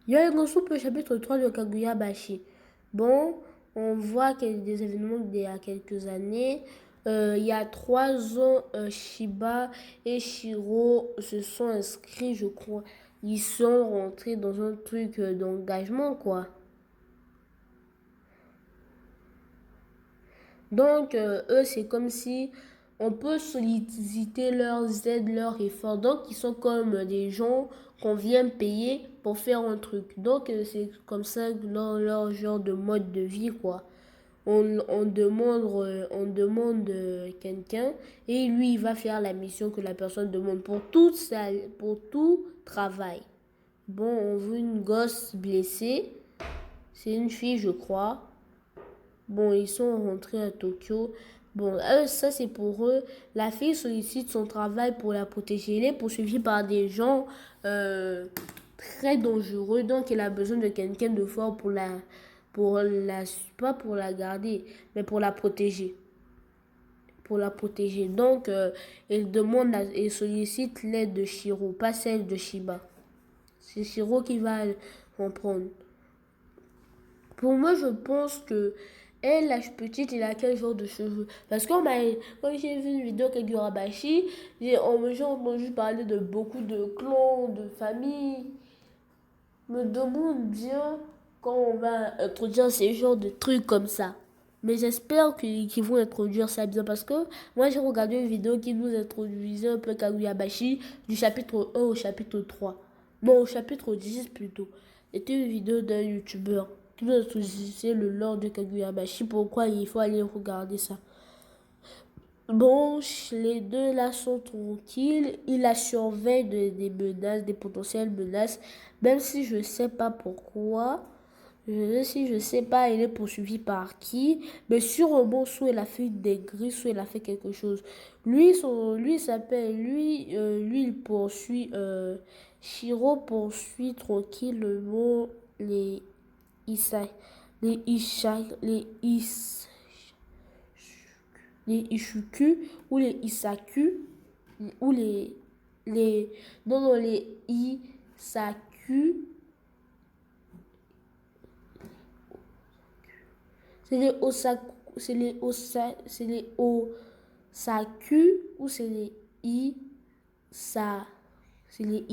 Yoyongosup, chapitre 3 de Kaguya-Bashi. Bon, on voit qu'il y a des événements d'il y a quelques années. Il y a 3 ans, Shiba et Shiro se sont inscrits, je crois. Ils sont rentrés dans un truc d'engagement, quoi. Donc, eux, c'est comme si on peut solliciter leurs aides, leurs efforts. Donc, ils sont comme des gens qu'on vient payer pour faire un truc. Donc, c'est comme ça leur genre de mode de vie, quoi. On demande quelqu'un et lui, il va faire la mission que la personne demande pour tout travail. Bon, on veut une gosse blessée. C'est une fille, je crois. Bon, ils sont rentrés à Tokyo. Bon, ça c'est pour eux. La fille sollicite son travail pour la protéger. Elle est poursuivie par des gens très dangereux. Donc, elle a besoin de quelqu'un de fort pas pour la garder, mais pour la protéger. Pour la protéger. Donc, elle sollicite l'aide de Shiro, pas celle de Shiba. C'est Shiro qui va en prendre. Pour moi, je pense que elle, la petite, elle a quel genre de cheveux? Parce que quand j'ai vu une vidéo avec Gurabashi, j'ai entendu parler de beaucoup de clans, de familles. Je me demande bien quand on va introduire ces genres de trucs comme ça. Mais j'espère qu'ils vont introduire ça bien parce que moi j'ai regardé une vidéo qui nous introduisait un peu Kaguyabashi du chapitre 1 au chapitre 3. Non, au chapitre 10 plutôt. C'était une vidéo d'un youtubeur qui nous introduisait le lore de Kaguyabashi. Pourquoi il faut aller regarder ça? Bon, les deux là sont tranquilles. Ils la surveillent des menaces, des potentielles menaces. Même si je sais pas pourquoi. Si je sais pas, elle est poursuivie par qui. Mais sûrement, soit elle a fait une dinguerie, soit elle a fait quelque chose. Lui, il poursuit. Shiro poursuit tranquillement les Issa, les Isha, les Ishuku ou les Isaku ou les non non les Isaku, c'est les Osaku, c'est les Osaku ou c'est les Isa, c'est les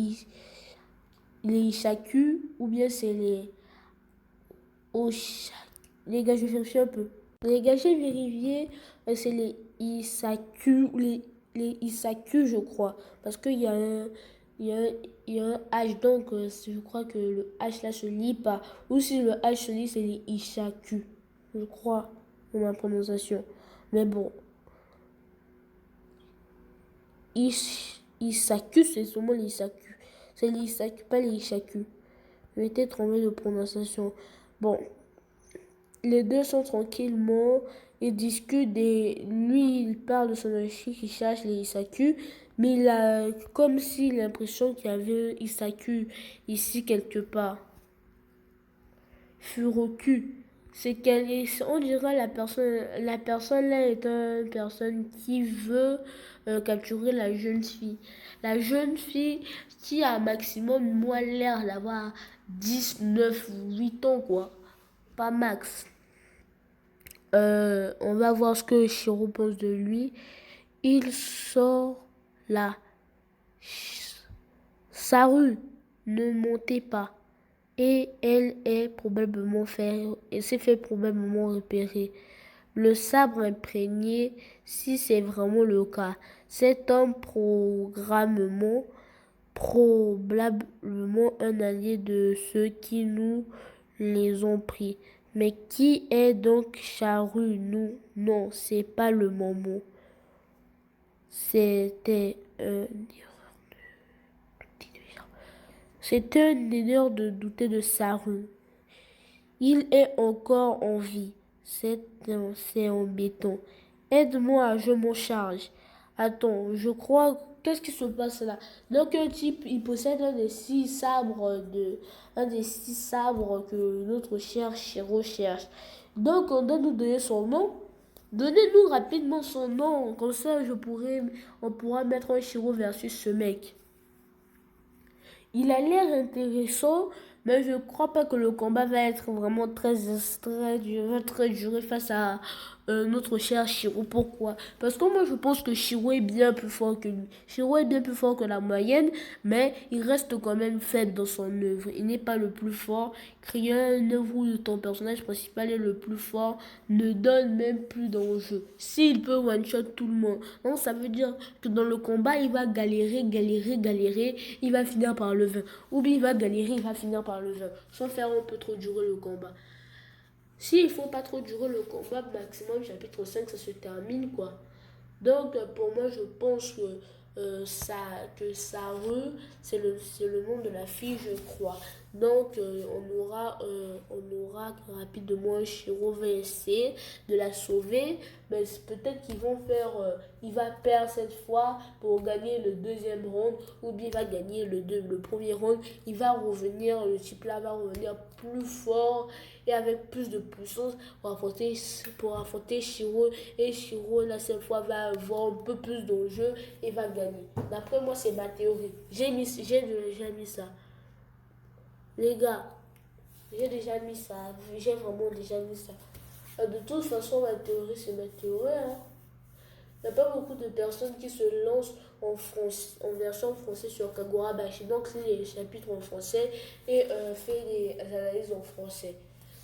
Ishaku ou bien c'est les Oshaku. Les gars, je cherche un peu. Les gars, j'ai vérifié, c'est les Isaku ou les Isaku, je crois. Parce qu'il y a il y a un, il y a un H, donc je crois que le H là se lit pas. Ou si le H se lit, c'est les Ishaku, je crois, pour ma prononciation. Mais bon, Isaku, c'est seulement les Isaku. C'est les Isaku, pas les Ishaku. Je m'étais trompé de prononciation. Bon, les deux sont tranquillement, ils discutent lui il parle de son chi qui cherche les Isaku, mais il a comme si l'impression qu'il y avait un Isaku ici quelque part. Furoku, c'est on dirait la personne là est une personne qui veut capturer la jeune fille. La jeune fille qui a maximum moi l'air d'avoir 10 9 8 ans quoi, pas max. On va voir ce que Shiro pense de lui. Il sort là. Saru, ne montez pas. Et elle s'est fait probablement repérer. Le sabre imprégné, si c'est vraiment le cas. Cet homme probablement un allié de ceux qui nous les ont pris. Mais qui est donc Charu, nous? Non, c'est pas le moment. C'était C'était une erreur de douter de Saru. Il est encore en vie. C'est embêtant. Aide-moi, je m'en charge. Attends, je crois. Qu'est-ce qui se passe là? Donc un type, il possède un des 6 sabres que notre cher Shiro cherche. Donc on doit nous donner son nom. Donnez-nous rapidement son nom, comme ça on pourra mettre un Shiro versus ce mec. Il a l'air intéressant, Mais je ne crois pas que le combat va être vraiment très dur face à notre cher Shiro. Pourquoi? Parce que moi je pense que Shiro est bien plus fort que lui. Shiro est bien plus fort que la moyenne, mais il reste quand même faible dans son œuvre. Il n'est pas le plus fort. Créer un œuvre où ton personnage principal est le plus fort ne donne même plus d'enjeu. S'il peut one-shot tout le monde, donc ça veut dire que dans le combat, il va galérer, il va finir par le 20. Ou bien il va galérer, il va finir par le 20. Sans faire un peu trop durer le combat. S'il ne faut pas trop durer le combat, maximum chapitre 5, ça se termine quoi. Donc pour moi, je pense que Saru, c'est le nom de la fille, je crois. Donc on aura rapidement Shiro va essayer de la sauver, mais peut-être qu'ils vont il va perdre cette fois pour gagner le deuxième round, ou bien il va gagner le premier round, il va revenir, le type là va revenir plus fort et avec plus de puissance pour affronter Shiro, et Shiro la cette fois va avoir un peu plus d'enjeu et va gagner. D'après moi, c'est ma théorie. J'ai déjà mis ça. Les gars, j'ai déjà mis ça. J'ai vraiment déjà mis ça. De toute façon, ma théorie, c'est ma théorie. Hein. Il n'y a pas beaucoup de personnes qui se lancent en version française sur Kagura Bashi. Donc, lit les chapitres en français et fait des analyses en français.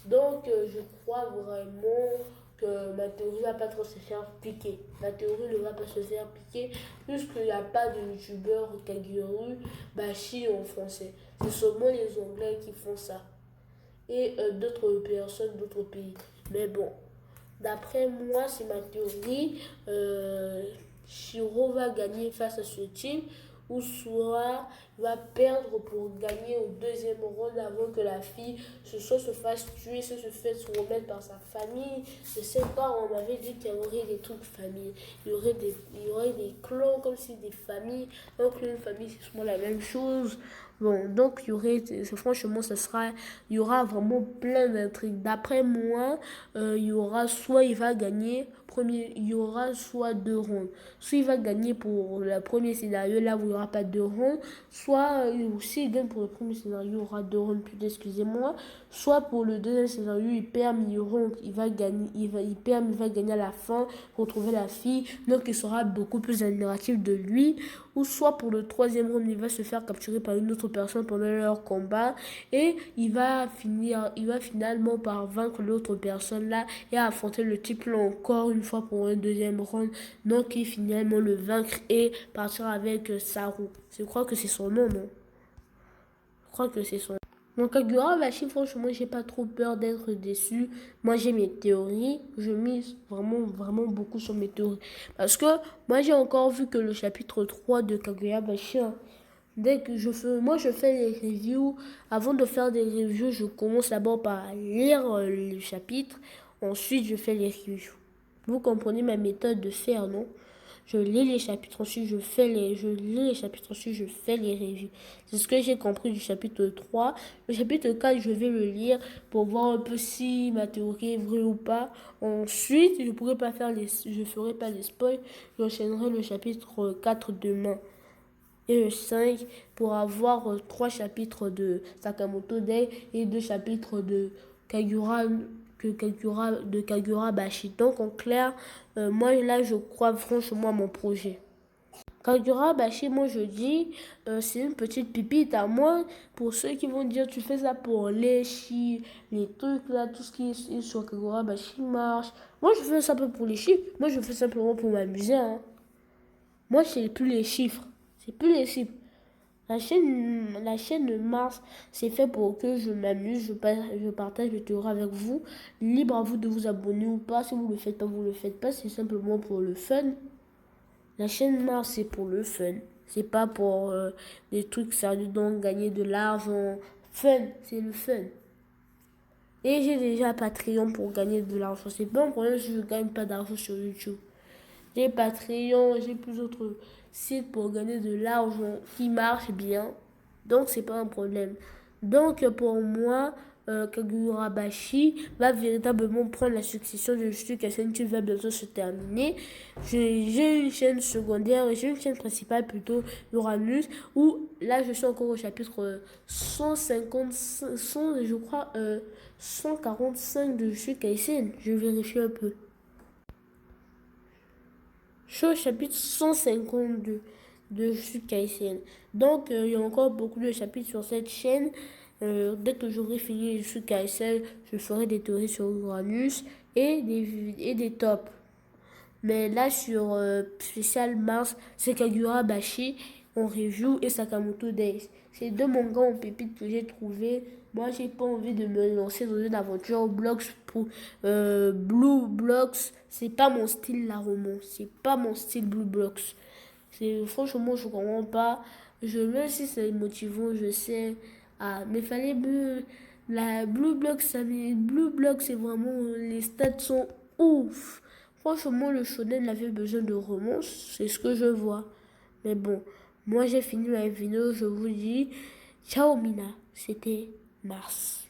Donc, je crois vraiment que ma théorie ne va pas trop se faire piquer. Ma théorie ne va pas se faire piquer puisqu'il n'y a pas de youtubeur Kagura Bashi en français. C'est seulement les Anglais qui font ça. Et d'autres personnes d'autres pays. Mais bon, d'après moi, c'est ma théorie. Shiro va gagner face à ce type, ou soit il va perdre pour gagner au deuxième round avant que la fille se fasse tuer, se fasse remettre par sa famille. Je sais pas, on m'avait dit qu'il y aurait des trucs famille. Il y aurait des clans comme si des familles. Donc une famille, c'est souvent la même chose. Bon, donc franchement, il y aura vraiment plein d'intrigues. D'après moi, il y aura soit il va gagner, il y aura soit deux rounds. Soit il va gagner pour le premier scénario, là où il n'y aura pas de rounds, soit s'il gagne pour le premier scénario, il y aura deux rounds, excusez-moi. Soit pour le deuxième scénario, il perd, mais il va gagner, il perd, mais il va gagner à la fin pour trouver la fille. Donc il sera beaucoup plus admiratif de lui. Ou soit pour le troisième round, il va se faire capturer par une autre personne pendant leur combat et il va finalement par vaincre l'autre personne là et affronter le type là encore une fois pour un deuxième round. Donc il finalement le vaincre et partir avec Saru. Je crois que c'est son nom, non? Je crois que c'est son nom. Donc Kagura Bashi, franchement, j'ai pas trop peur d'être déçu. Moi, j'ai mes théories. Je mise vraiment beaucoup sur mes théories. Parce que moi, j'ai encore vu que le chapitre 3 de Kagura Bashi, hein, moi, je fais les reviews. Avant de faire des reviews, je commence d'abord par lire le chapitre. Ensuite, je fais les reviews. Vous comprenez ma méthode de faire, non? Je lis les chapitres, ensuite je lis les chapitres, ensuite je fais les reviews. C'est ce que j'ai compris du chapitre 3. Le chapitre 4, je vais le lire pour voir un peu si ma théorie est vraie ou pas. Ensuite, je ferai pas les spoils. J'enchaînerai le chapitre 4 demain et le 5 pour avoir 3 chapitres de Sakamoto Day et 2 chapitres de Kagura Bashi. Donc en clair, moi là je crois franchement à mon projet. Kagura Bashi, moi je dis, c'est une petite pipite à moi. Pour ceux qui vont dire, tu fais ça pour les trucs là, tout ce qui est sur Kagura Bashi marche. Moi je fais ça un peu pour les chiffres. Moi je fais simplement pour m'amuser. Hein. Moi c'est plus les chiffres. C'est plus les chiffres. La chaîne de Mars, c'est fait pour que je m'amuse, je partage le théorie avec vous. Libre à vous de vous abonner ou pas. Si vous le faites pas, vous le faites pas. C'est simplement pour le fun. La chaîne Mars, c'est pour le fun. C'est pas pour des trucs sérieux, donc gagner de l'argent. Fun, c'est le fun. Et j'ai déjà Patreon pour gagner de l'argent. C'est pas un problème si je gagne pas d'argent sur YouTube. J'ai Patreon, j'ai plus d'autres sites pour gagner de l'argent qui marchent bien. Donc, c'est pas un problème. Donc, pour moi, Kagurabashi va véritablement prendre la succession de Jujutsu Kaisen qui va bientôt se terminer. J'ai une chaîne secondaire, j'ai une chaîne principale plutôt, Uranus, où là je suis encore au chapitre 150, je crois, 145 de Jujutsu Kaisen. Je vérifie un peu. Je suis au chapitre 152 de Jujutsu Kaisen. Donc, il y a encore beaucoup de chapitres sur cette chaîne. Dès que j'aurai fini Jujutsu Kaisen, je ferai des théories sur Uranus et des tops. Mais là, sur spécial Mars, c'est Kagurabashi en review et Sakamoto Days. C'est deux mangas en pépite que j'ai trouvé. Moi, j'ai pas envie de me lancer dans une aventure Blocks pour Blue Blocks. C'est pas mon style la romance. C'est pas mon style Blue Blocks. Franchement, je comprends pas. Même si c'est motivant, je sais. Ah, mais fallait la Blue Blocks, Blue Blocks, c'est vraiment les stats sont ouf. Franchement, le shonen avait besoin de romance, c'est ce que je vois. Mais bon, moi j'ai fini ma vidéo, je vous dis ciao Mina, c'était Mars.